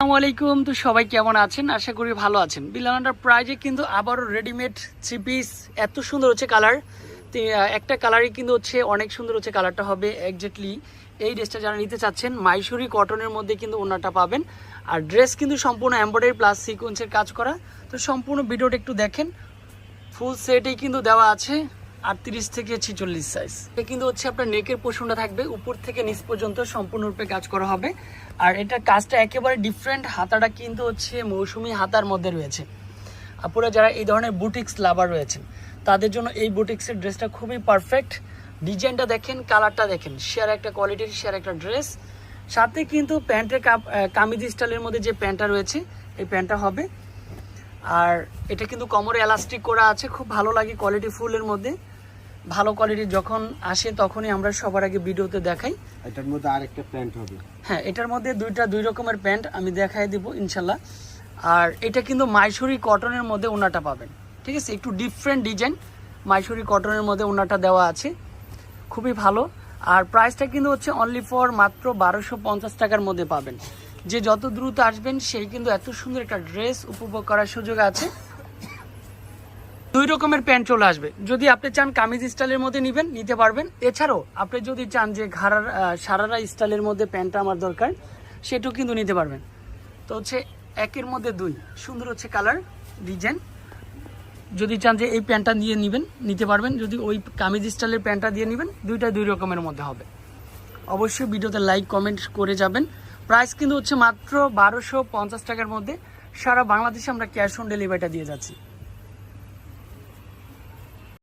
আসসালামু আলাইকুম। তো সবাই কেমন আছেন? আশা করি ভালো আছেন। বিলাল এন্টারপ্রাইজে কিন্তু আবারও রেডিমেড থ্রি পিস এত সুন্দর হচ্ছে কালার। একটা কালারই কিন্তু হচ্ছে অনেক সুন্দর হচ্ছে কালারটা হবে এক্স্যাক্টলি এই ড্রেসটা যারা নিতে চাচ্ছেন মাইসুরি কটনের মধ্যে কিন্তু ওনাটা পাবেন। আর ড্রেস কিন্তু সম্পূর্ণ এমব্রয়ডারি প্লাস সিকোয়েন্সের কাজ করা। তো সম্পূর্ণ ভিডিওটা একটু দেখেন, ফুল সেটেই কিন্তু দেওয়া আছে 38 থেকে 46 সাইজ। এটা কিন্তু হচ্ছে আপনার নেকের পোর্শনটা থাকবে উপর থেকে নিচ পর্যন্ত সম্পূর্ণরূপে কাজ করা হবে। আর এটা কাজটা একেবারে ডিফারেন্ট, হাতাটা কিন্তু হচ্ছে মৌসুমি হাতার মধ্যে রয়েছে। আপুরা যারা এই ধরনের বুটিক্স লাভার রয়েছেন তাদের জন্য এই বুটিক্সের ড্রেসটা খুবই পারফেক্ট। ডিজাইনটা দেখেন, কালারটা দেখেন, শেয়ার একটা কোয়ালিটির শেয়ার একটা ড্রেস। সাথে কিন্তু প্যান্টের কামিজ স্টাইলের মধ্যে যে প্যান্টটা রয়েছে এই প্যান্টটা হবে। আর এটা কিন্তু কোমরে এলাস্টিক করা আছে, খুব ভালো লাগে কোয়ালিটি ফুলের মধ্যে। ভালো কোয়ালিটির যখন আসে তখনই আমরা সবার আগে ভিডিওতে দেখাই। এটার মধ্যে আরেকটা প্যান্ট হবে। হ্যাঁ, এটার মধ্যে দুই রকমের প্যান্ট আমি দেখাই দিব ইনশাল্লাহ। আর এটা কিন্তু মাইসুরি কটনের মধ্যে ওনাটা পাবেন, ঠিক আছে? একটু ডিফারেন্ট ডিজাইন, মাইসুরি কটনের মধ্যে ওনাটা দেওয়া আছে, খুবই ভালো। আর প্রাইসটা কিন্তু হচ্ছে অনলি ফর মাত্র 1250 টাকার মধ্যে পাবেন। যে যত দ্রুত আসবেন সেই কিন্তু এত সুন্দর একটা ড্রেস উপভোগ করার সুযোগ আছে। দুই রকমের প্যান্ট চলে আসবে। যদি আপনি চান কামিজ স্টাইলের মধ্যে নিতে পারবেন। এছাড়াও আপনি যদি চান যে সারারা স্টাইলের মধ্যে প্যান্টটা আমার দরকার, সেটাও কিন্তু নিতে পারবেন। তো হচ্ছে একের মধ্যে দুই সুন্দর হচ্ছে কালার ডিজাইন। যদি চান যে এই প্যান্টটা দিয়ে নিতে পারবেন, যদি ওই কামিজ স্টাইলের প্যান্টটা দিয়ে নেবেন, দুই রকমের মধ্যে হবে। অবশ্যই ভিডিওতে লাইক কমেন্ট করে যাবেন। প্রাইস কিন্তু হচ্ছে মাত্র 1250 টাকার মধ্যে। সারা বাংলাদেশে আমরা ক্যাশ অন ডেলিভারিটা দিয়ে যাচ্ছি।